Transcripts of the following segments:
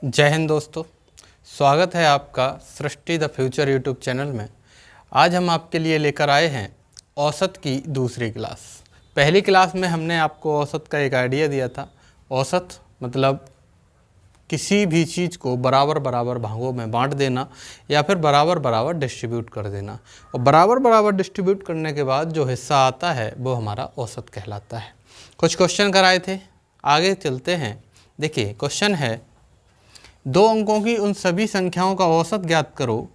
जय हिंद दोस्तों, स्वागत है आपका सृष्टि द फ्यूचर यूट्यूब चैनल में। आज हम आपके लिए लेकर आए हैं औसत की दूसरी क्लास। पहली क्लास में हमने आपको औसत का एक आइडिया दिया था। औसत मतलब किसी भी चीज़ को बराबर बराबर भागों में बांट देना या फिर बराबर बराबर डिस्ट्रीब्यूट कर देना, और बराबर बराबर डिस्ट्रीब्यूट करने के बाद जो हिस्सा आता है वो हमारा औसत कहलाता है। कुछ क्वेश्चन कराए थे, आगे चलते हैं। देखिए क्वेश्चन है, 2 अंकों की उन सभी संख्याओं का औसत ज्ञात करो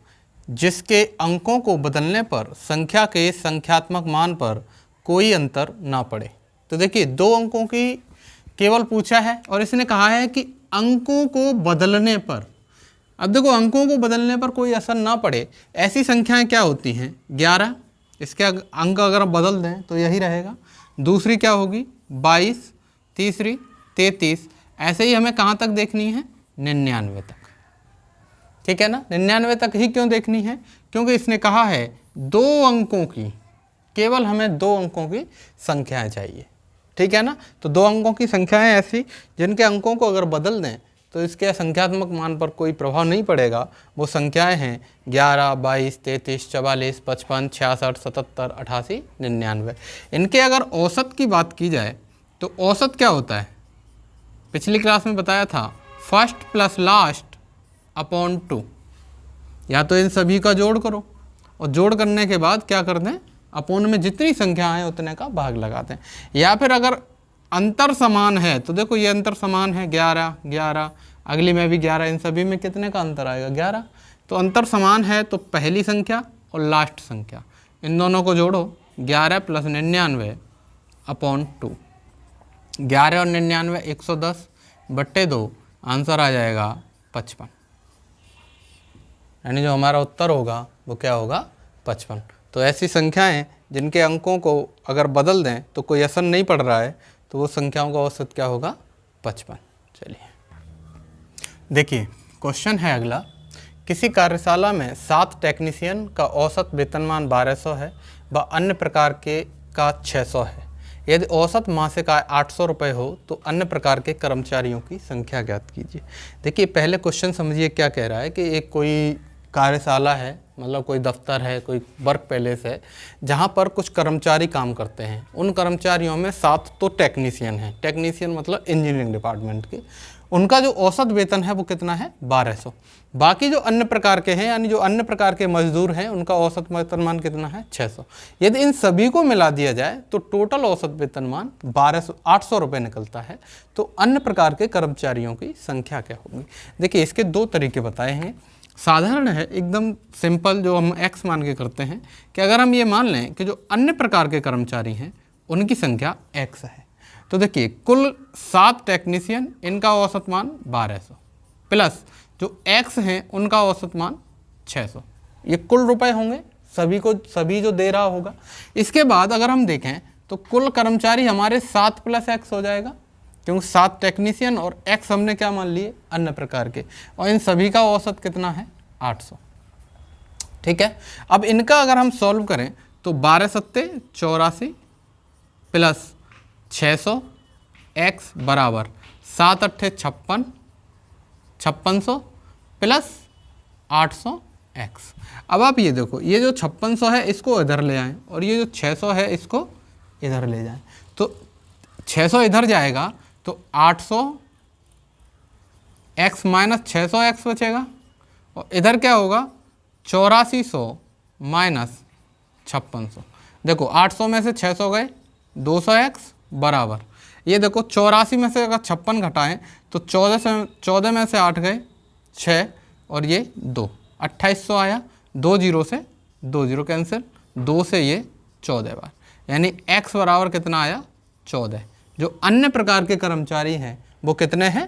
जिसके अंकों को बदलने पर संख्या के संख्यात्मक मान पर कोई अंतर ना पड़े। तो देखिए 2 अंकों की केवल पूछा है और इसने कहा है कि अंकों को बदलने पर। अब देखो अंकों को बदलने पर कोई असर ना पड़े, ऐसी संख्याएं क्या होती हैं? 11, इसके अंक अगर हम बदल दें तो यही रहेगा। दूसरी क्या होगी? 22, तीसरी 33। ऐसे ही हमें कहाँ तक देखनी है? 99 तक। ठीक है ना, 99 तक ही क्यों देखनी है? क्योंकि इसने कहा है 2 अंकों की, केवल हमें 2 अंकों की संख्याएं चाहिए। ठीक है ना, तो 2 अंकों की संख्याएं ऐसी जिनके अंकों को अगर बदल दें तो इसके संख्यात्मक मान पर कोई प्रभाव नहीं पड़ेगा। वो संख्याएं हैं 11, 22, 33, 44, 55, 66, 77, 88, 99। इनके अगर औसत की बात की जाए तो औसत क्या होता है? पिछली क्लास में बताया था, फर्स्ट प्लस लास्ट अपॉन 2। या तो इन सभी का जोड़ करो और जोड़ करने के बाद क्या कर दें, अपॉन में जितनी संख्या है उतने का भाग लगा दें। या फिर अगर अंतर समान है तो देखो ये अंतर समान है, 11, 11, अगली में भी 11, इन सभी में कितने का अंतर आएगा? 11। तो अंतर समान है तो पहली संख्या और लास्ट संख्या इन दोनों को जोड़ो, 11 प्लस 99 अपॉन 2। 11 और 99 110 बट्टे 2, आंसर आ जाएगा 55। यानी जो हमारा उत्तर होगा वो क्या होगा? 55। तो ऐसी संख्याएं जिनके अंकों को अगर बदल दें तो कोई असर नहीं पड़ रहा है, तो वो संख्याओं का औसत क्या होगा? 55। चलिए देखिए क्वेश्चन है अगला, किसी कार्यशाला में 7 टेक्नीशियन का औसत वेतनमान 1200 है व अन्य प्रकार के का 600 है। यदि औसत मासिक आय 800 रुपये हो तो अन्य प्रकार के कर्मचारियों की संख्या ज्ञात कीजिए। देखिए पहले क्वेश्चन समझिए क्या कह रहा है कि एक कोई कार्यशाला है, मतलब कोई दफ्तर है, कोई वर्क पैलेस है जहाँ पर कुछ कर्मचारी काम करते हैं। उन कर्मचारियों में 7 तो टेक्नीशियन हैं। टेक्नीशियन मतलब इंजीनियरिंग डिपार्टमेंट के। उनका जो औसत वेतन है वो कितना है? 1200। बाकी जो अन्य प्रकार के हैं, यानी जो अन्य प्रकार के मजदूर हैं, उनका औसत वेतनमान कितना है? 600। यदि इन सभी को मिला दिया जाए तो टोटल औसत वेतनमान 800 रुपये निकलता है। तो अन्य प्रकार के कर्मचारियों की संख्या क्या होगी? देखिए इसके 2 तरीके बताए हैं। साधारण है, एकदम सिंपल, जो हम x मान के करते हैं कि अगर हम ये मान लें कि जो अन्य प्रकार के कर्मचारी हैं उनकी संख्या x है, तो देखिए कुल 7 टेक्नीशियन, इनका औसत मान 1200 प्लस जो x हैं उनका औसत मान 600, ये कुल रुपए होंगे सभी जो दे रहा होगा। इसके बाद अगर हम देखें तो कुल कर्मचारी हमारे 7 प्लस x हो जाएगा, क्योंकि 7 टेक्नीशियन और x हमने क्या मान लिए? अन्य प्रकार के, और इन सभी का औसत कितना है? 800। ठीक है, अब इनका अगर हम सॉल्व करें तो 12 सत्ते 84 प्लस 600 x बराबर 7 अट्ठे 56, 5600 प्लस 800 x। अब आप ये देखो, ये जो 5600 है इसको इधर ले आएँ और ये जो 600 है इसको इधर ले जाएं, तो 600 इधर जाएगा तो 800 x माइनस 600 x बचेगा, और इधर क्या होगा? 8400 माइनस 5600। देखो 800 में से 600 गए, 200 x बराबर, ये देखो 84 में से अगर 56 घटाएं तो 14 में से 8 गए 6 और ये 2, 2800 आया। 2 0 से 2 0 कैंसिल, 2 से ये 14 बार, यानी x बराबर कितना आया? 14। जो अन्य प्रकार के कर्मचारी हैं वो कितने हैं?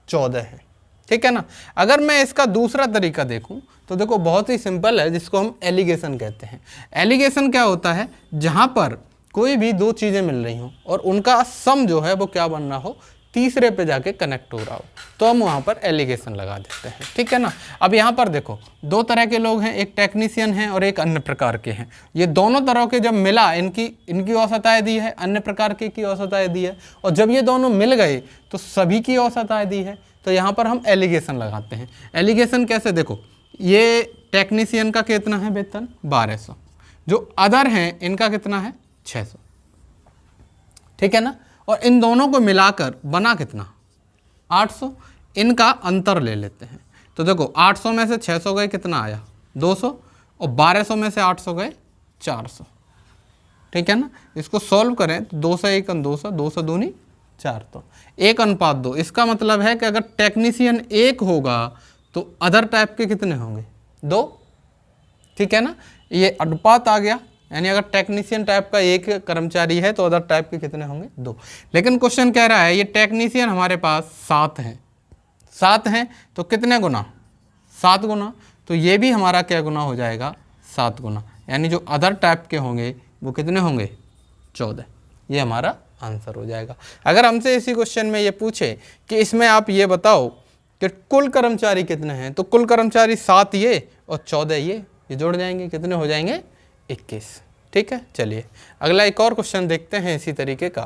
14 हैं। ठीक है ना। अगर मैं इसका दूसरा तरीका देखूं तो देखो बहुत ही सिंपल है, जिसको हम एलिगेशन कहते हैं। एलिगेशन क्या होता है? जहां पर कोई भी 2 चीज़ें मिल रही हों और उनका सम जो है वो क्या बनना हो? तीसरे पे जाके कनेक्ट हो रहा हो, तो हम वहाँ पर एलिगेशन लगा देते हैं, ठीक है ना। अब यहाँ पर देखो दो तरह के लोग हैं, एक टेक्नीशियन हैं और एक अन्य प्रकार के हैं। ये दोनों तरह के जब मिला, इनकी औसत आय दी है, अन्य प्रकार के की औसत आय दी है, और जब ये दोनों मिल गए तो सभी की औसत आय दी है, तो यहाँ पर हम एलिगेशन लगाते हैं। एलिगेशन कैसे, देखो ये टेक्नीशियन का कितना है वेतन 1200, जो अदर हैं इनका कितना है 600, ठीक है ना। और इन दोनों को मिलाकर बना कितना 800, इनका अंतर ले लेते हैं। तो देखो 800 में से 600 गए कितना आया 200, और 1200 में से 800 गए 400, ठीक है ना। इसको सॉल्व करें तो 2 से 1 200, 2 से 2 4, तो 1:2। इसका मतलब है कि अगर टेक्नीशियन 1 होगा तो अदर टाइप के कितने होंगे 2, ठीक है ना। ये अनुपात आ गया, यानी अगर टेक्नीशियन टाइप का 1 कर्मचारी है तो अदर टाइप के कितने होंगे 2। लेकिन क्वेश्चन कह रहा है ये टेक्नीशियन हमारे पास 7 हैं, 7 हैं तो कितने गुना 7 गुना, तो ये भी हमारा क्या गुना हो जाएगा 7 गुना, यानी जो अदर टाइप के होंगे वो कितने होंगे 14। ये हमारा आंसर हो जाएगा। अगर हमसे इसी क्वेश्चन में ये पूछे कि इसमें आप ये बताओ कि कुल कर्मचारी कितने हैं, तो कुल कर्मचारी 7 ये और 14 ये जोड़ जाएंगे, कितने हो जाएंगे 21, ठीक है। चलिए अगला एक और क्वेश्चन देखते हैं। इसी तरीके का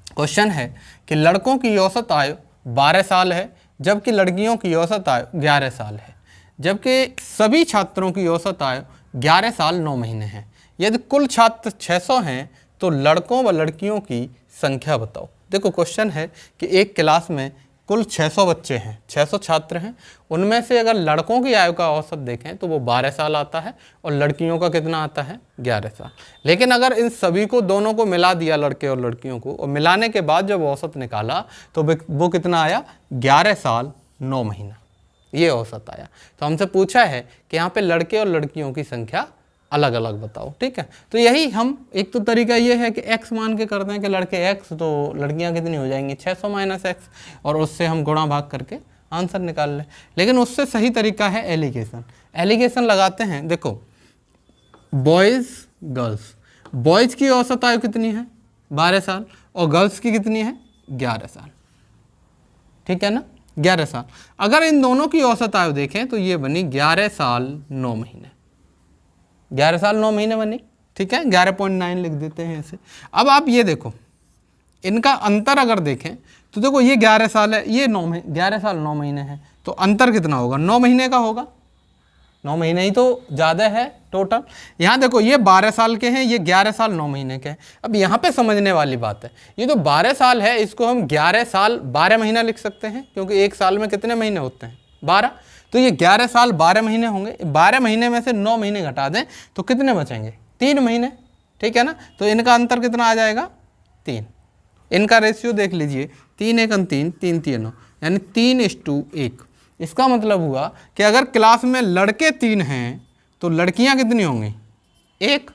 क्वेश्चन है कि लड़कों की औसत आयु 12 साल है जबकि लड़कियों की औसत आयु 11 साल है, जबकि सभी छात्रों की औसत आयु 11 साल 9 महीने है। यदि कुल छात्र 600 हैं तो लड़कों व लड़कियों की संख्या बताओ। देखो क्वेश्चन है कि एक क्लास में कुल 600 बच्चे हैं, 600 छात्र हैं, उनमें से अगर लड़कों की आयु का औसत देखें तो वो 12 साल आता है और लड़कियों का कितना आता है 11 साल। लेकिन अगर इन सभी को दोनों को मिला दिया, लड़के और लड़कियों को, और मिलाने के बाद जब औसत निकाला तो वो कितना आया 11 साल 9 महीना, ये औसत आया। तो हमसे पूछा है कि यहाँ पे लड़के और लड़कियों की संख्या अलग अलग बताओ, ठीक है। तो यही हम एक तो तरीका ये है कि x मान के करते हैं कि लड़के x तो लड़कियां कितनी हो जाएंगी 600 - x, और उससे हम गुणा भाग करके आंसर निकाल लें। लेकिन उससे सही तरीका है एलिगेशन। एलिगेशन लगाते हैं, देखो बॉयज़ गर्ल्स, बॉयज़ की औसत आयु कितनी है 12 साल और गर्ल्स की कितनी है 11 साल, ठीक है ना, 11 साल। अगर इन दोनों की औसत आयु देखें तो ये बनी 11 साल 9 महीने, 11 साल 9 महीने बनी, ठीक है, 11.9 लिख देते हैं इसे। अब आप ये देखो इनका अंतर अगर देखें तो देखो ये 11 साल है, ये 11 साल 9 महीने है, तो अंतर कितना होगा 9 महीने का होगा, 9 महीने ही तो ज़्यादा है टोटल। यहाँ देखो ये 12 साल के हैं, ये 11 साल 9 महीने के हैं। अब यहाँ पे समझने वाली बात है, ये जो 12 साल है इसको हम 11 साल 12 महीना लिख सकते हैं, क्योंकि एक साल में कितने महीने होते हैं 12, तो ये 11 साल 12 महीने होंगे। 12 महीने में से 9 महीने घटा दें तो कितने बचेंगे 3 महीने, ठीक है ना। तो इनका अंतर कितना आ जाएगा 3। इनका रेशियो देख लीजिए 3 × 3 3 3 9, यानी 3:1। इसका मतलब हुआ कि अगर क्लास में लड़के 3 हैं तो लड़कियां कितनी होंगी 1,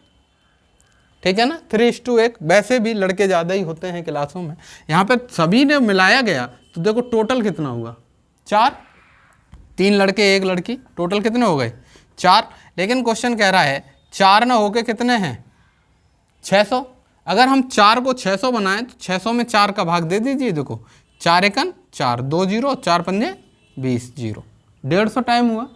ठीक है ना, 3:1। वैसे भी लड़के ज़्यादा ही होते हैं क्लासों में, यहाँ पे सभी ने मिलाया गया तो देखो टोटल कितना हुआ 4, 3 लड़के 1 लड़की, टोटल कितने हो गए 4। लेकिन क्वेश्चन कह रहा है 4 ना होके कितने हैं 600। अगर हम 4 को 600 बनाएं तो 600 में 4 का भाग दे दीजिए, देखो 4 × 4 2 0, 4 × 20 0, 150 टाइम हुआ,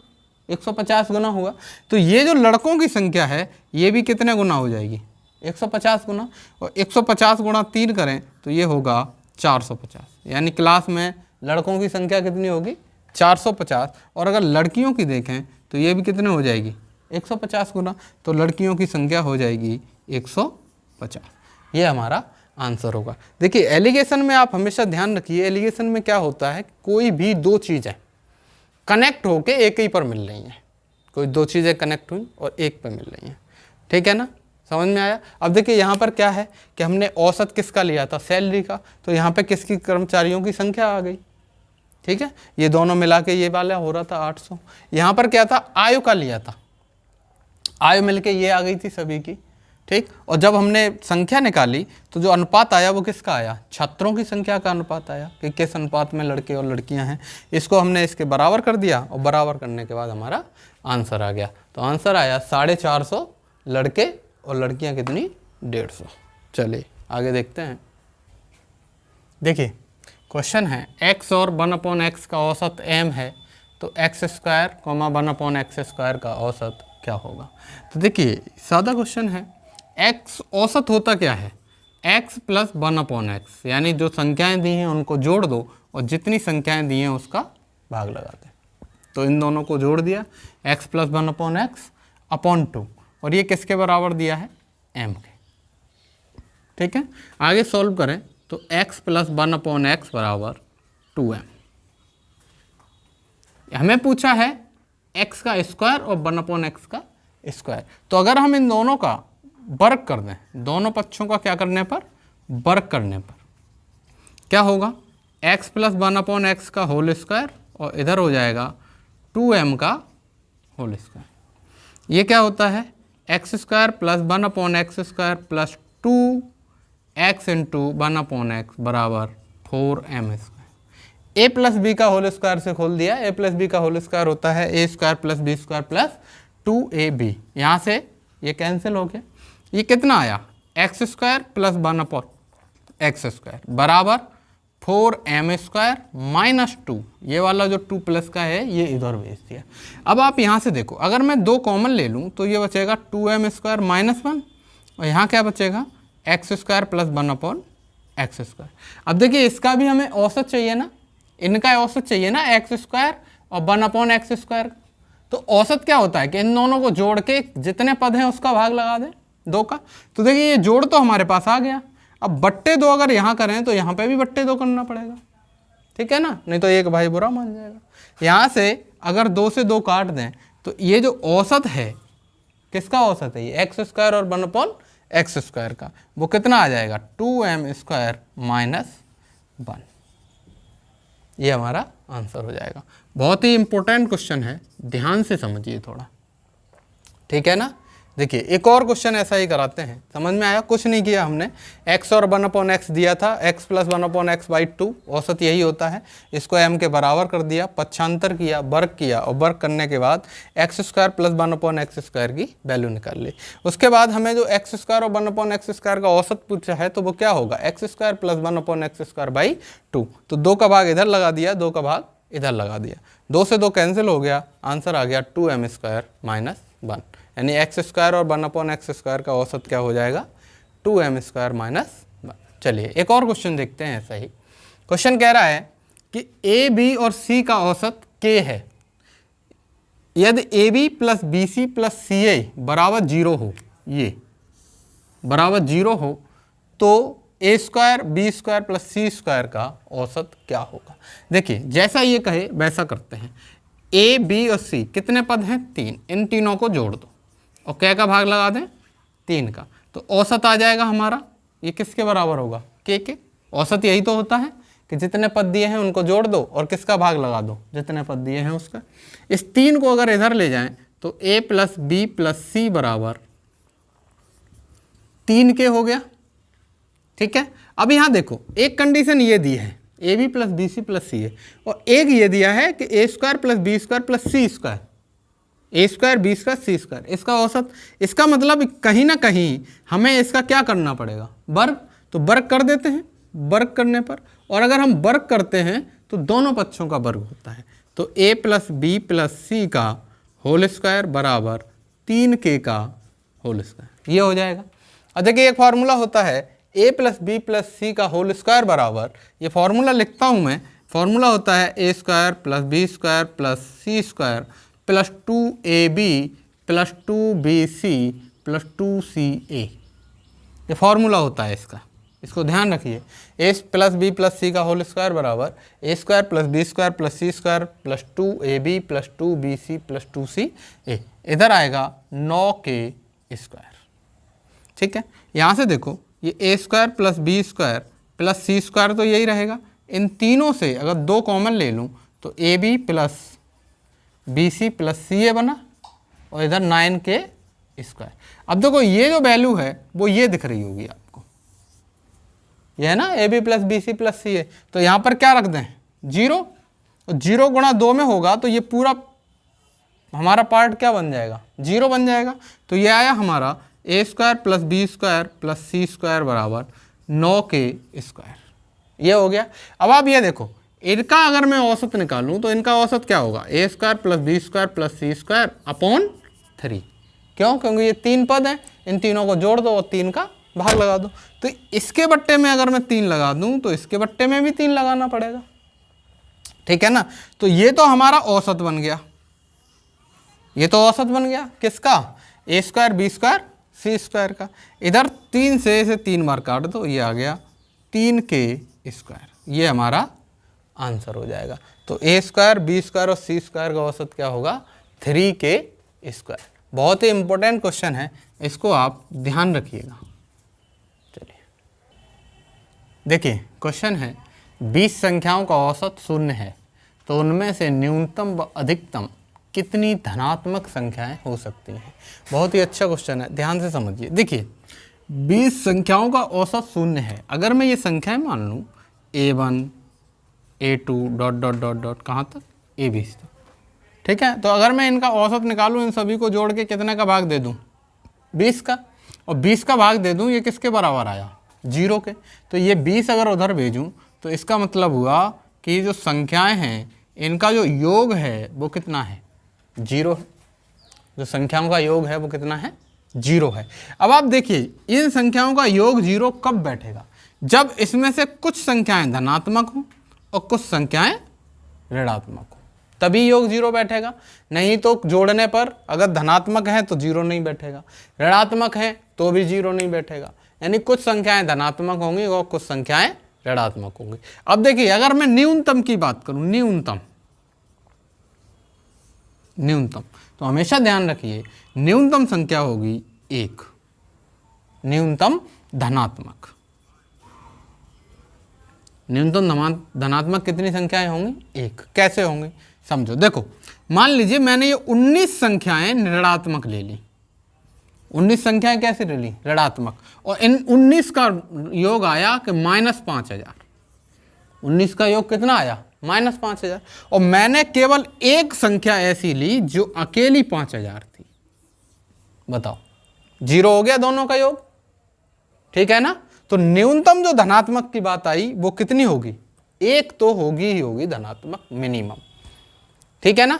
150 गुना हुआ। तो ये जो लड़कों की संख्या है ये भी कितने गुना हो जाएगी 150 गुना, और 150 × 3 करें तो ये होगा 450, यानी क्लास में लड़कों की संख्या कितनी होगी 450। और अगर लड़कियों की देखें तो ये भी कितने हो जाएगी 150 गुना, तो लड़कियों की संख्या हो जाएगी 150। ये हमारा आंसर होगा। देखिए एलिगेशन में आप हमेशा ध्यान रखिए, एलिगेशन में क्या होता है, कोई भी 2 चीज़ें कनेक्ट होके एक ही पर मिल रही हैं, कोई 2 चीज़ें कनेक्ट हुई और एक पर मिल रही हैं, ठीक है ना, समझ में आया। अब देखिए यहाँ पर क्या है कि हमने औसत किसका लिया था सैलरी का, तो यहाँ पे किसकी कर्मचारियों की संख्या आ गई, ठीक है, ये दोनों मिला के ये वाला हो रहा था 800। यहाँ पर क्या था आयु का लिया था, आयु मिलके ये आ गई थी सभी की, ठीक। और जब हमने संख्या निकाली तो जो अनुपात आया वो किसका आया छात्रों की संख्या का अनुपात आया कि किस अनुपात में लड़के और लड़कियां हैं। इसको हमने इसके बराबर कर दिया और बराबर करने के बाद हमारा आंसर आ गया। तो आंसर आया 450 लड़के और लड़कियां कितनी 150। चलिए आगे देखते हैं। देखिए क्वेश्चन है x और 1/x का औसत m है, तो x स्क्वायर 1/x स्क्वायर का औसत क्या होगा। तो देखिए सादा क्वेश्चन है, x औसत होता क्या है, x प्लस 1/x, यानी जो संख्याएं दी हैं उनको जोड़ दो और जितनी संख्याएं दी हैं उसका भाग लगा दें। तो इन दोनों को जोड़ दिया, x प्लस 1/x अपॉन 2, और ये किसके बराबर दिया है, m के। ठीक है, आगे सॉल्व करें तो x प्लस 1/x बराबर 2m। हमें पूछा है x का स्क्वायर और 1/x का स्क्वायर, तो अगर हम इन दोनों का वर्ग कर दें, दोनों पक्षों का क्या करने पर, वर्ग करने पर, क्या होगा, x प्लस 1/x का होल स्क्वायर और इधर हो जाएगा 2m का होल स्क्वायर। ये क्या होता है, x square plus 1/x square plus 2x into 1/x बराबर 4m square. a plus B का होल स्क्वायर से खोल दिया, a प्लस बी का होल स्क्वायर होता है a square plus B square plus 2ab। यहाँ से ये कैंसिल हो गया, ये कितना आया, x square plus 1/x square बराबर 4m स्क्वायर माइनस 2, ये वाला जो 2 प्लस का है ये इधर भेज दिया। अब आप यहाँ से देखो, अगर मैं 2 कॉमन ले लूँ तो ये बचेगा 2m स्क्वायर माइनस 1, और यहाँ क्या बचेगा, x square plus 1/x square. अब देखिए इसका भी हमें औसत चाहिए ना, इनका औसत चाहिए ना, x स्क्वायर और 1/x स्क्वायर। तो औसत क्या होता है कि इन दोनों को जोड़ के जितने पद हैं उसका भाग लगा दें 2 का। तो देखिए ये जोड़ तो हमारे पास आ गया, अब बट्टे 2 अगर यहाँ करें तो यहाँ पे भी बट्टे 2 करना पड़ेगा, ठीक है ना, नहीं तो एक भाई बुरा मान जाएगा। यहाँ से अगर 2 से 2 काट दें तो ये जो औसत है, किसका औसत है, ये x स्क्वायर और 1/x स्क्वायर का, वो कितना आ जाएगा, 2m स्क्वायर माइनस 1। ये हमारा आंसर हो जाएगा। बहुत ही इंपॉर्टेंट क्वेश्चन है, ध्यान से समझिए थोड़ा, ठीक है ना। देखिए एक और क्वेश्चन ऐसा ही कराते हैं, समझ में आया, कुछ नहीं किया हमने, x और 1/x दिया था, x प्लस 1/x बाई 2, औसत यही होता है, इसको m के बराबर कर दिया, पक्षांतर किया, वर्ग किया, और वर्ग करने के बाद x square plus 1/x square की वैल्यू निकाल ली। उसके बाद हमें जो x स्क्वायर और 1/x स्क्वायर का औसत पूछा है तो वो क्या होगा, x square plus 1/x square by 2। तो 2 का भाग इधर लगा दिया, 2 का भाग इधर लगा दिया, 2 से 2 कैंसिल हो गया, आंसर आ गया 2m स्क्वायर माइनस 1, यानी x स्क्वायर और 1/x स्क्वायर का औसत क्या हो जाएगा, 2m स्क्वायर माइनस 1। चलिए एक और क्वेश्चन देखते हैं। ऐसा ही क्वेश्चन कह रहा है कि a b और c का औसत k है, यदि ab plus B C plus C A बराबर 0 हो, ये बराबर 0 हो, तो a square B square plus C square का औसत क्या होगा। देखिए जैसा ये कहे वैसा करते हैं, a b और c कितने पद हैं, 3, इन तीनों को जोड़ दो और क्या का भाग लगा दें, 3 का, तो औसत आ जाएगा हमारा, ये किसके बराबर होगा, के। औसत यही तो होता है कि जितने पद दिए हैं उनको जोड़ दो और किसका भाग लगा दो, जितने पद दिए हैं उसका। इस 3 को अगर इधर ले जाएं तो a प्लस बी प्लस सी बराबर 3 के हो गया, ठीक है। अब यहाँ देखो एक कंडीशन ये दी है, A B plus B C plus C है, और एक ये दिया है कि A square plus B square plus C square, A square B square C square, इसका औसत। इसका मतलब कहीं ना कहीं हमें इसका क्या करना पड़ेगा, वर्ग। तो वर्ग कर देते हैं, वर्ग करने पर, और अगर हम वर्ग करते हैं तो दोनों पक्षों का वर्ग होता है, तो a plus B plus C का होल स्क्वायर बराबर 3k का होल स्क्वायर, ये हो जाएगा। अब देखिए एक फार्मूला होता है a plus B plus C का होल स्क्वायर बराबर, ये फार्मूला लिखता हूँ मैं, फार्मूला होता है a square plus B square plus C square plus 2ab plus 2bc plus 2ca, ये फार्मूला होता है इसका, इसको ध्यान रखिए। a plus B plus C का होल स्क्वायर बराबर a square plus B square plus C square plus 2ab plus 2bc plus 2ca, इधर आएगा 9k स्क्वायर, ठीक है। यहाँ से देखो ये a square plus B square plus C square तो यही रहेगा, इन तीनों से अगर 2 कॉमन ले लूँ तो ab plus B C plus C A बना, और इधर 9k स्क्वायर। अब देखो ये जो वैल्यू है वो ये दिख रही होगी आपको, ये है ना A B plus B C plus C A, तो यहाँ पर क्या रख दें, 0, और 0 गुणा 2 में होगा तो ये पूरा हमारा पार्ट क्या बन जाएगा, 0 बन जाएगा। तो ये आया हमारा A square plus B square plus C square बराबर 9k स्क्वायर, ये हो गया। अब आप ये देखो, इनका अगर मैं औसत निकालूं तो इनका औसत क्या होगा, A square plus B square plus C square upon 3। क्यों? क्योंकि ये 3 पद हैं, इन तीनों को जोड़ दो और 3 का भाग लगा दो। तो इसके बट्टे में अगर मैं 3 लगा दूं तो इसके बट्टे में भी 3 लगाना पड़ेगा, ठीक है ना। तो ये तो हमारा औसत बन गया, ये तो औसत बन गया किसका, ए square B square C square का। इधर 3 से इसे 3 बार काट दो, ये आ गया 3k स्क्वायर, ये हमारा आंसर हो जाएगा। तो ए स्क्वायर बी स्क्वायर और सी स्क्वायर का औसत क्या होगा, 3k स्क्वायर। बहुत ही इंपॉर्टेंट क्वेश्चन है, इसको आप ध्यान रखिएगा। चलिए देखिए, क्वेश्चन है 20 संख्याओं का औसत 0 है, तो उनमें से न्यूनतम व अधिकतम कितनी धनात्मक संख्याएं हो सकती हैं। बहुत ही अच्छा क्वेश्चन है, ध्यान से समझिए। देखिए 20 संख्याओं का औसत 0 है, अगर मैं ये संख्याएं मान लूँ a1 a2 dot dot dot dot कहाँ तक, a20 तक, ठीक है। तो अगर मैं इनका औसत निकालूं, इन सभी को जोड़ के कितने का भाग दे दूं, 20 का, और 20 का भाग दे दूं, ये किसके बराबर आया, 0 के। तो ये 20 अगर उधर भेजूं तो इसका मतलब हुआ कि जो संख्याएं हैं इनका जो योग है वो कितना है, 0 है। जो संख्याओं का योग है वो कितना है, 0 है। अब आप देखिए इन संख्याओं का योग 0 कब बैठेगा, जब इसमें से कुछ संख्याएं धनात्मक हों और कुछ संख्याएं ऋणात्मक हो, तभी योग 0 बैठेगा। नहीं तो जोड़ने पर अगर धनात्मक है तो 0 नहीं बैठेगा, ऋणात्मक है तो भी 0 नहीं बैठेगा। यानी कुछ संख्याएं धनात्मक होंगी और कुछ संख्याएं ऋणात्मक होंगी। अब देखिए अगर मैं न्यूनतम की बात करूं, न्यूनतम तो हमेशा ध्यान रखिए न्यूनतम संख्या होगी 1, न्यूनतम धनात्मक। न्यूनतम धनात्मक कितनी संख्याएं होंगी, 1। कैसे होंगी समझो, देखो मान लीजिए मैंने ये 19 संख्याएं ऋणात्मक ले ली, 19 संख्याएं कैसे ले ली, ऋणात्मक, और इन 19 का योग आया कि -5000। 19 का योग कितना आया, -5000, और मैंने केवल एक संख्या ऐसी ली जो अकेली 5000 थी। बताओ, 0 हो गया दोनों का योग, ठीक है ना। तो न्यूनतम जो धनात्मक की बात आई वो कितनी होगी, 1 तो होगी ही होगी धनात्मक, मिनिमम, ठीक है ना,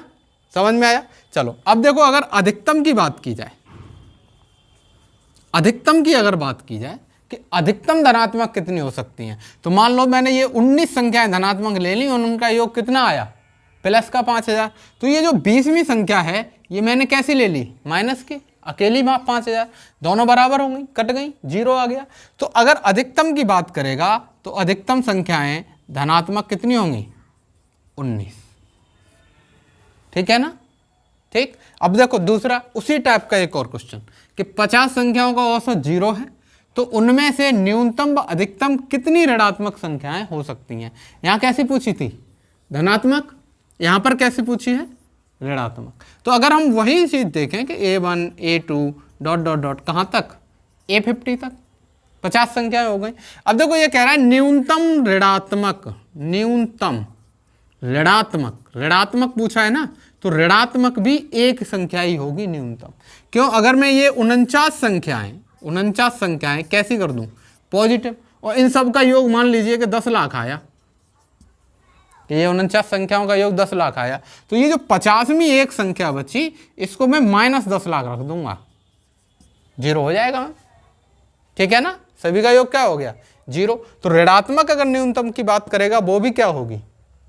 समझ में आया। चलो अब देखो अगर अधिकतम की बात की जाए, अधिकतम की अगर बात की जाए कि अधिकतम धनात्मक कितनी हो सकती हैं, तो मान लो मैंने ये 19 संख्याएं धनात्मक ले ली और उनका योग कितना आया, प्लस का 5000। तो ये जो 20वीं संख्या है ये मैंने कैसी ले ली, माइनस की, अकेली 5000, दोनों बराबर हो गई, कट गई, 0 आ गया। तो अगर अधिकतम की बात करेगा तो अधिकतम संख्याएं धनात्मक कितनी होंगी, 19, ठीक है ना, ठीक। अब देखो दूसरा उसी टाइप का एक और क्वेश्चन कि 50 संख्याओं का औसत 0 है, तो उनमें से न्यूनतम व अधिकतम कितनी ऋणात्मक संख्याएं हो सकती हैं। यहाँ कैसी पूछी थी, धनात्मक, यहाँ पर कैसे पूछी है, ऋणात्मक। तो अगर हम वही चीज़ देखें कि a1 a2 dot dot dot कहाँ तक, a50 तक, 50 संख्याएं हो गई। अब देखो ये कह रहा है न्यूनतम ऋणात्मक, न्यूनतम ऋणात्मक पूछा है ना, तो ऋणात्मक भी एक संख्या ही होगी न्यूनतम। क्यों, अगर मैं ये 49 संख्याएं कैसी कर दूं, पॉजिटिव, और इन सब का योग मान लीजिए कि 10 लाख आया, कि ये 49 संख्याओं का योग 10 लाख आया, तो ये जो 50वीं एक संख्या बची इसको मैं -10 लाख रख दूंगा, 0 हो जाएगा, ठीक है ना। सभी का योग क्या हो गया, 0। तो ऋणात्मक अगर न्यूनतम की बात करेगा वो भी क्या होगी,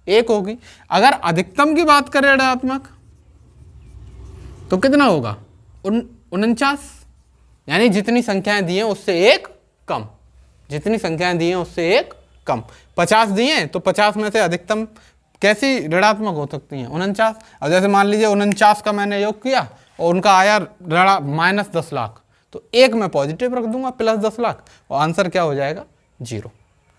1 होगी। अगर अधिकतम की बात करें ऋणात्मक तो कितना होगा, 49, यानी जितनी संख्याएं दी हैं उससे 1 कम, जितनी संख्याएं दी हैं उससे 1 कम। 50 दिए तो 50 में से अधिकतम कैसी ऋणात्मक हो सकती हैं, 49। अब जैसे मान लीजिए 49 का मैंने योग किया और उनका आया -10 लाख, तो 1 मैं पॉजिटिव रख दूंगा, +10 लाख, और आंसर क्या हो जाएगा, 0,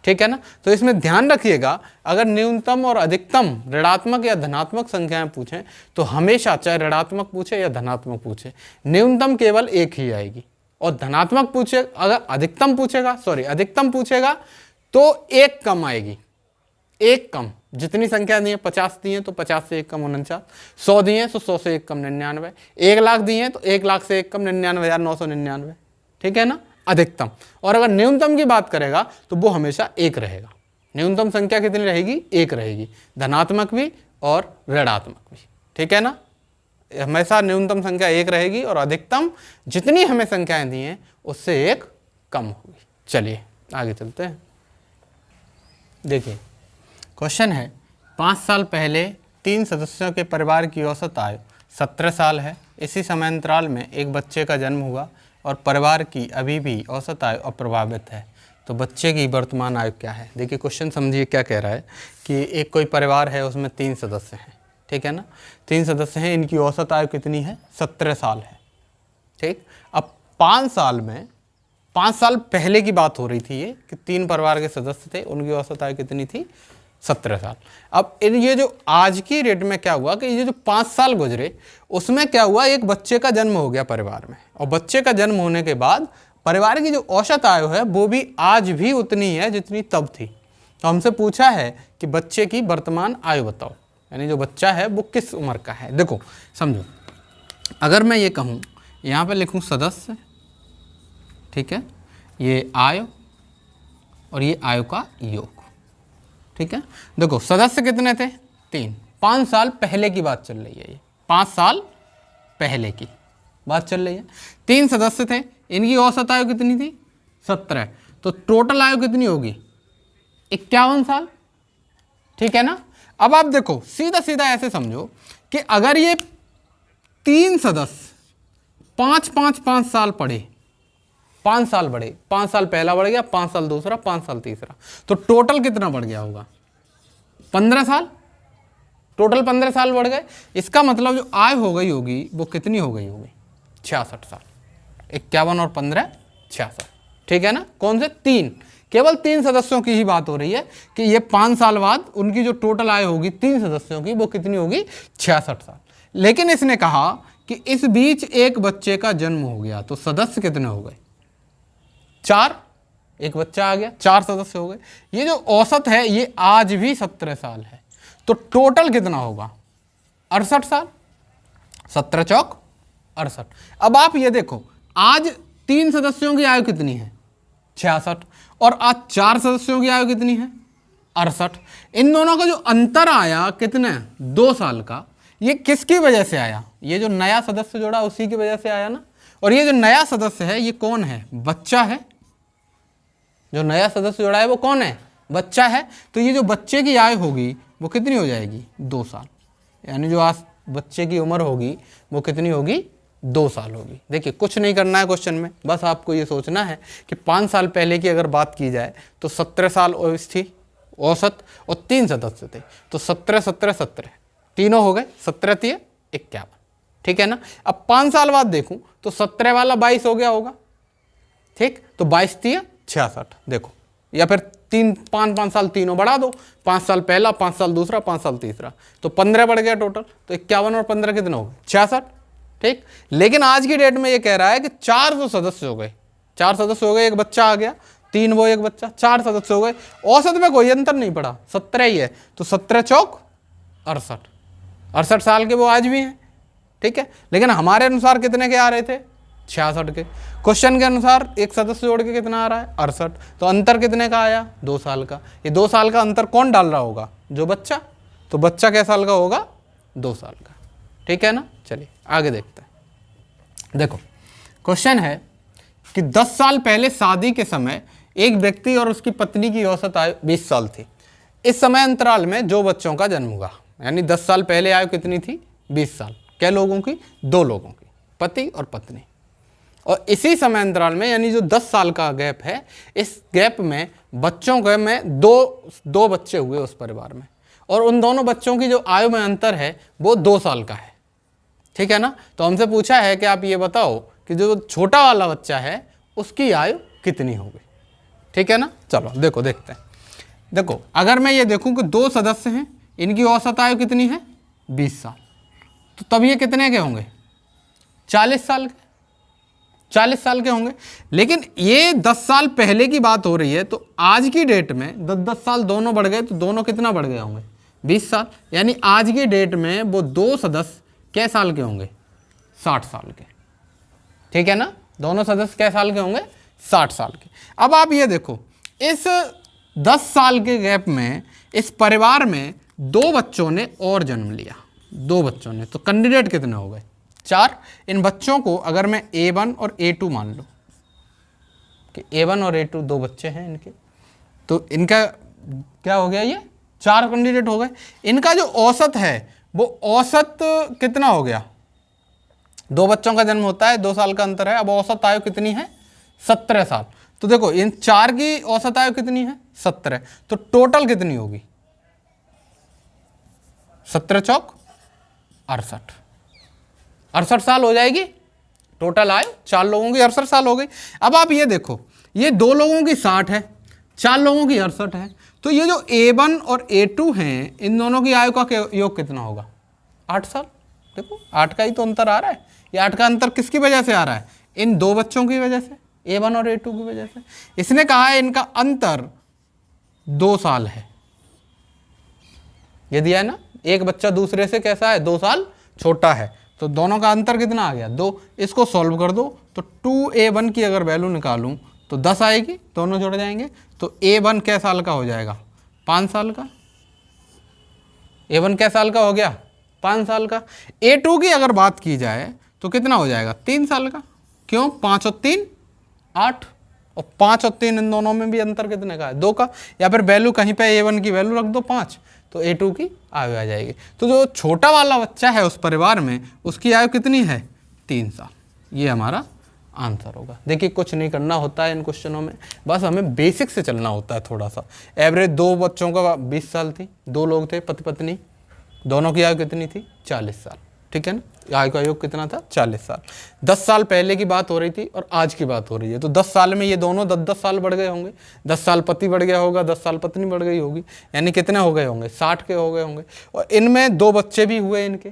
ठीक है ना। तो इसमें ध्यान रखिएगा अगर न्यूनतम और अधिकतम ऋणात्मक या धनात्मक संख्याएं पूछें तो हमेशा चाहे ऋणात्मक पूछे या धनात्मक पूछे, न्यूनतम केवल 1 ही आएगी, और धनात्मक पूछे अगर अधिकतम पूछेगा तो 1 कम आएगी, 1 कम। जितनी संख्या दी है 50 दी है तो 50 से 1 कम 49, 100 दी है तो 100 से 1 कम 99, 1 लाख दी है तो 1 लाख से 1 कम 99,999, ठीक है ना, अधिकतम। और अगर न्यूनतम की बात करेगा तो वो हमेशा 1 रहेगा, न्यूनतम संख्या कितनी रहेगी? एक रहेगी, धनात्मक भी और ऋणात्मक भी, ठीक है ना। हमेशा न्यूनतम संख्या एक रहेगी और अधिकतम जितनी हमें संख्याएं दी हैं उससे एक कम होगी। चलिए आगे चलते हैं। देखिए क्वेश्चन है, 5 साल पहले 3 सदस्यों के परिवार की औसत आयु 17 साल है। इसी समय अंतराल में एक बच्चे का जन्म हुआ और परिवार की अभी भी औसत आयु अप्रभावित है, तो बच्चे की वर्तमान आयु क्या है? देखिए क्वेश्चन समझिए क्या कह रहा है कि एक कोई परिवार है, उसमें 3 सदस्य हैं, ठीक है ना। 3 सदस्य हैं, इनकी औसत आयु कितनी है? 17 साल है, ठीक। अब 5 साल में, 5 साल पहले की बात हो रही थी ये कि 3 परिवार के सदस्य थे, उनकी औसत आयु कितनी थी? 17 साल। अब ये जो आज की डेट में क्या हुआ कि ये जो 5 साल गुजरे उसमें क्या हुआ, एक बच्चे का जन्म हो गया परिवार में, और बच्चे का जन्म होने के बाद परिवार की जो औसत आयु है वो भी आज भी उतनी है जितनी तब थी। तो हमसे पूछा है कि बच्चे की वर्तमान आयु बताओ, यानी जो बच्चा है वो किस उम्र का है। देखो समझो, अगर मैं ये कहूँ, यहाँ पे लिखूँ सदस्य, ठीक है, ये आयु और ये आयु का योग, ठीक है। देखो सदस्य कितने थे? 3। 5 साल पहले की बात चल रही है, ये 5 साल पहले की बात चल रही है। 3 सदस्य थे, इनकी औसत आयु कितनी थी? 17। तो टोटल आयु कितनी होगी? 51 साल, ठीक है ना। अब आप देखो सीधा सीधा ऐसे समझो कि अगर ये 3 सदस्य 5 साल पढ़े, 5 साल बढ़े, 5 साल पहला बढ़ गया, 5 साल दूसरा, 5 साल तीसरा, तो टोटल कितना बढ़ गया होगा? 15 साल। टोटल 15 साल बढ़ गए। इसका मतलब जो आय हो गई होगी वो कितनी हो गई होगी? 66 साल। 51 और 15 66, ठीक है ना। कौन से? 3, केवल 3 सदस्यों की ही बात हो रही है कि ये 5 साल बाद उनकी जो टोटल आय होगी 3 सदस्यों की वो कितनी होगी? 66 साल। लेकिन इसने कहा कि इस बीच एक बच्चे का जन्म हो गया, तो सदस्य कितने हो गए? 4। एक बच्चा आ गया, 4 सदस्य हो गए। ये जो औसत है ये आज भी 17 साल है, तो टोटल कितना होगा? 68 साल। 17 चौक 68। अब आप ये देखो, आज 3 सदस्यों की आयु कितनी है? 66। और आज 4 सदस्यों की आयु कितनी है? 68। इन दोनों का जो अंतर आया कितने? 2 साल का। ये किसकी वजह से आया? ये जो नया सदस्य जोड़ा उसी की वजह से आया ना। और ये जो नया सदस्य है ये कौन है? बच्चा है। जो नया सदस्य जोड़ा है वो कौन है? बच्चा है। तो ये जो बच्चे की आयु होगी वो कितनी हो जाएगी? 2 साल। यानी जो आज बच्चे की उम्र होगी वो कितनी होगी? 2 साल होगी। देखिए कुछ नहीं करना है क्वेश्चन में, बस आपको ये सोचना है कि 5 साल पहले की अगर बात की जाए तो 17 साल थी औसत और 3 सदस्य थे, तो 17 17 17 तीनों हो गए, 17 3 51, ठीक है ना। अब 5 साल बाद देखूं तो 17 वाला 22 हो गया होगा, ठीक। तो 22 3 66 देखो, या फिर 5 साल तीनों बढ़ा दो, 5 साल पहला, 5 साल दूसरा, 5 साल तीसरा, तो 15 बढ़ गया टोटल। तो 51 और 15 कितने हो गए? 66, ठीक। लेकिन आज की डेट में ये कह रहा है कि 400 सदस्य हो गए। 4 सदस्य हो गए, एक बच्चा आ गया, 3 वो एक बच्चा, 4 सदस्य हो गए। औसत में कोई अंतर नहीं पड़ा, 17 ही है। तो 17 चौक 68, 68 साल के वो आज भी हैं, ठीक है। लेकिन हमारे अनुसार कितने के आ रहे थे? 66 के। क्वेश्चन के अनुसार एक सदस्य जोड़ के कितना आ रहा है? 68। तो अंतर कितने का आया? 2 साल का। ये 2 साल का अंतर कौन डाल रहा होगा? जो बच्चा। तो बच्चा कै साल का होगा? 2 साल का, ठीक है ना। चलिए आगे देखते हैं। देखो क्वेश्चन है कि 10 साल पहले शादी के समय एक व्यक्ति और उसकी पत्नी की औसत आयु 20 साल थी। इस समय अंतराल में जो बच्चों का जन्म हुआ, यानी 10 साल पहले आयु कितनी थी? 20 साल। क्या लोगों की? 2 लोगों की, पति और पत्नी। और इसी समय अंतराल में, यानी जो 10 साल का गैप है, इस गैप में बच्चों के में दो बच्चे हुए उस परिवार में, और उन दोनों बच्चों की जो आयु में अंतर है वो 2 साल का है, ठीक है ना। तो हमसे पूछा है कि आप ये बताओ कि जो छोटा वाला बच्चा है उसकी आयु कितनी होगी, ठीक है ना। चलो देखो देखते हैं। देखो अगर मैं ये देखूं कि 2 सदस्य हैं, इनकी औसत आयु कितनी है? 20 साल। तो तब ये कितने के होंगे? 40 साल के। 40 साल के होंगे। लेकिन ये 10 साल पहले की बात हो रही है, तो आज की डेट में 10 साल दोनों बढ़ गए, तो दोनों कितना बढ़ गए होंगे? 20 साल। यानी आज की डेट में वो 2 सदस्य कै साल के होंगे? 60 साल के, ठीक है ना। दोनों सदस्य कै साल के होंगे? 60 साल के। अब आप ये देखो, इस 10 साल के गैप में इस परिवार में 2 बच्चों ने और जन्म लिया, 2 बच्चों ने, तो कैंडिडेट कितने हो गए? 4। इन बच्चों को अगर मैं A1 और A2 मान लूँ कि A1 और A2 2 बच्चे हैं इनके, तो इनका क्या हो गया? ये 4 कैंडिडेट हो गए। इनका जो औसत है वो औसत कितना हो गया? 2 बच्चों का जन्म होता है, 2 साल का अंतर है, अब औसत आयु कितनी है? 17 साल। तो देखो इन 4 की औसत आयु कितनी है? 17। तो टोटल कितनी होगी? 17 चौक 68, 68 साल हो जाएगी टोटल आयु। 4 लोगों की 68 साल हो गई। अब आप ये देखो, ये 2 लोगों की 60 है, 4 लोगों की 68 है, तो ये जो A1 और A2 हैं इन दोनों की आयु का योग कितना होगा? 8 साल। देखो 8 का ही तो अंतर आ रहा है। ये 8 का अंतर किसकी वजह से आ रहा है? इन 2 बच्चों की वजह से, A1 और A2 की वजह से। इसने कहा है इनका अंतर 2 साल है। ये दिया है ना, एक बच्चा दूसरे से कैसा है? 2 साल छोटा है, तो दोनों का अंतर कितना आ गया? 2। इसको सॉल्व कर दो तो 2A1 की अगर वैल्यू निकालूं तो 10 आएगी, दोनों जुड़ जाएंगे, तो A1 कै साल का हो जाएगा? 5 साल का। A1 कै साल का हो गया? 5 साल का। A2 की अगर बात की जाए तो कितना हो जाएगा? 3 साल का। क्यों? 5 और 3 8, और 5 और 3 इन दोनों में भी अंतर कितने का है? 2 का। या फिर वैल्यू कहीं पे A1 की वैल्यू रख दो 5, तो A2 की आयु आ जाएगी। तो जो छोटा वाला बच्चा है उस परिवार में, उसकी आयु कितनी है? 3 साल। ये हमारा आंसर होगा। देखिए कुछ नहीं करना होता है इन क्वेश्चनों में, बस हमें बेसिक से चलना होता है थोड़ा सा। एवरेज 2 बच्चों का 20 साल थी, 2 लोग थे पति पत्नी, दोनों की आयु कितनी थी? 40 साल। ठीक है ना, आयु का योग कितना था? 40 साल। 10 साल पहले की बात हो रही थी और आज की बात हो रही है, तो 10 साल में ये दोनों 10-10 साल बढ़ गए होंगे। 10 साल पति बढ़ गया होगा, 10 साल पत्नी बढ़ गई होगी, यानी कितने हो गए होंगे? 60 के हो गए होंगे। और इनमें 2 बच्चे भी हुए इनके,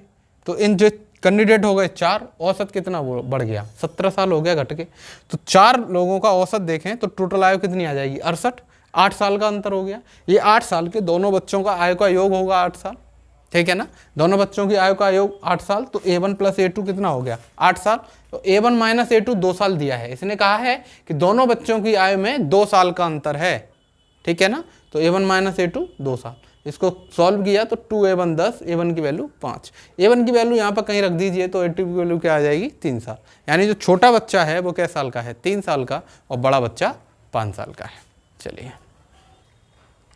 तो इन जो कैंडिडेट हो गए 4, औसत कितना बढ़ गया? 17 साल हो गया घट के। तो 4 लोगों का औसत देखें तो टोटल आयु कितनी आ जाएगी? 68। 8 साल का अंतर हो गया। ये 8 साल के दोनों बच्चों का आयु का योग होगा 8 साल। ठीक है ना, दोनों बच्चों की आयु का योग 8 साल, तो A1 प्लस A2 कितना हो गया? 8 साल। तो A1 माइनस A2 2 साल दिया है। इसने कहा है कि दोनों बच्चों की आयु में 2 साल का अंतर है। ठीक है ना, तो A1 माइनस A2 2 साल। इसको सॉल्व किया तो 2A1 10, A1 की वैल्यू 5। A1 की वैल्यू यहाँ पर कहीं रख दीजिए तो A2 की वैल्यू क्या आ जाएगी? 3 साल। यानी जो छोटा बच्चा है वो कै साल का है? 3 साल का, और बड़ा बच्चा 5 साल का है।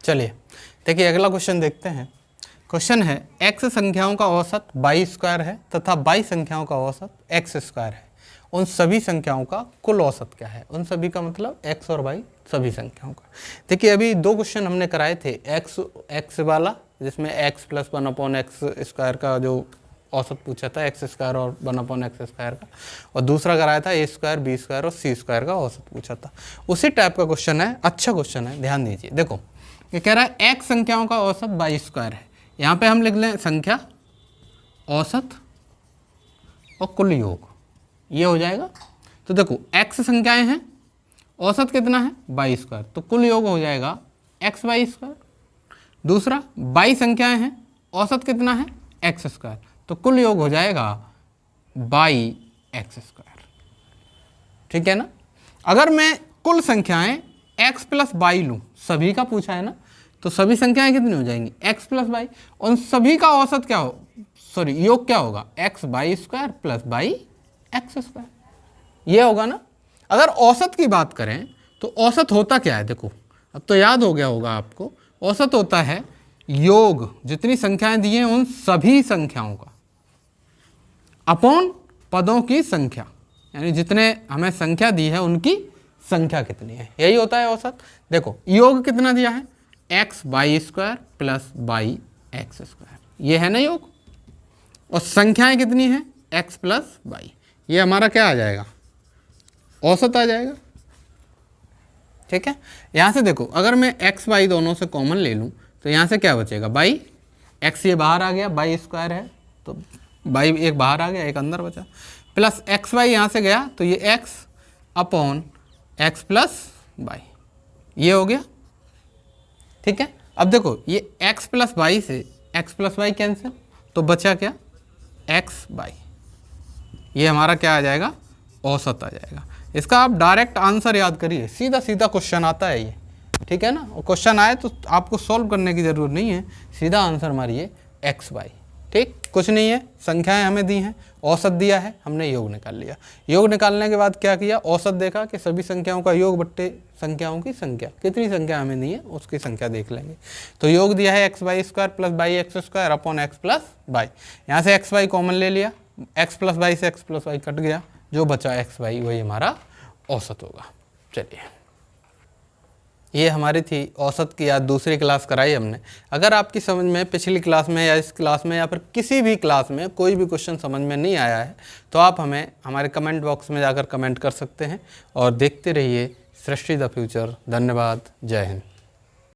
चलिए देखिए अगला क्वेश्चन देखते हैं। क्वेश्चन है x संख्याओं का औसत y² है तथा y संख्याओं का औसत x² है। उन सभी संख्याओं का कुल औसत क्या है? उन सभी का मतलब x और y सभी संख्याओं का। देखिए अभी 2 क्वेश्चन हमने कराए थे, x वाला जिसमें x प्लस 1/x² का जो औसत पूछा था, x² और 1/x² का, और दूसरा कराया था a² b² और c² का औसत पूछा था। उसी टाइप का क्वेश्चन है, अच्छा क्वेश्चन है, ध्यान दीजिए। देखो ये कह रहा है x संख्याओं का औसत y² है। यहाँ पे हम लिख लें संख्या, औसत और कुल योग, ये हो जाएगा। तो देखो x संख्याएं हैं, औसत कितना है? y², तो कुल योग हो जाएगा xy²। दूसरा y संख्याएं हैं, औसत कितना है? x², तो कुल योग हो जाएगा yx²। ठीक है ना। अगर मैं कुल संख्याएं x प्लस y लूँ, सभी का पूछा है ना, तो सभी संख्याएं कितनी हो जाएंगी? x plus y। उन सभी का औसत क्या हो, सॉरी योग क्या होगा? xy² प्लस yx², ये होगा ना। अगर औसत की बात करें तो औसत होता क्या है? देखो अब तो याद हो गया होगा आपको। औसत होता है योग, जितनी संख्याएं दी हैं उन सभी संख्याओं का, अपॉन पदों की संख्या, यानी जितने हमें संख्या दी है उनकी संख्या कितनी है, यही होता है औसत। देखो योग कितना दिया है? xy² प्लस yx², ये है ना योग। और संख्याएं कितनी हैं? x प्लस y, ये हमारा क्या आ जाएगा? औसत आ जाएगा। ठीक है, यहाँ से देखो अगर मैं x y दोनों से कॉमन ले लूँ तो यहाँ से क्या बचेगा? y, x ये बाहर आ गया, y² है तो y एक बाहर आ गया, एक अंदर बचा, प्लस एक्स वाई यहाँ से गया तो ये x upon x plus Y, ये हो गया। ठीक है, अब देखो ये x प्लस वाई से x प्लस वाई कैंसिल, तो बचा क्या? x बाई, ये हमारा क्या आ जाएगा? औसत आ जाएगा। इसका आप डायरेक्ट आंसर याद करिए, सीधा सीधा क्वेश्चन आता है ये, ठीक है ना। और क्वेश्चन आए तो आपको सॉल्व करने की ज़रूरत नहीं है, सीधा आंसर मारिए एक्स वाई। ठीक, कुछ नहीं है, संख्याएं हमें दी हैं, औसत दिया है, हमने योग निकाल लिया। योग निकालने के बाद क्या किया, औसत देखा कि सभी संख्याओं का योग बट्टे संख्याओं की संख्या, कितनी संख्या हमें दी है उसकी संख्या देख लेंगे। तो योग दिया है X Y square plus by X square upon X plus Y. यहाँ से एक्स वाई कॉमन ले लिया, एक्स प्लस वाई से एक्स प्लस वाई कट गया, जो बचा एक्स वाई वही हमारा औसत होगा। चलिए, ये हमारी थी औसत की आज दूसरी क्लास कराई हमने। अगर आपकी समझ में पिछली क्लास में या इस क्लास में या फिर किसी भी क्लास में कोई भी क्वेश्चन समझ में नहीं आया है तो आप हमें हमारे कमेंट बॉक्स में जाकर कमेंट कर सकते हैं। और देखते रहिए सृष्टि द फ्यूचर। धन्यवाद, जय हिंद।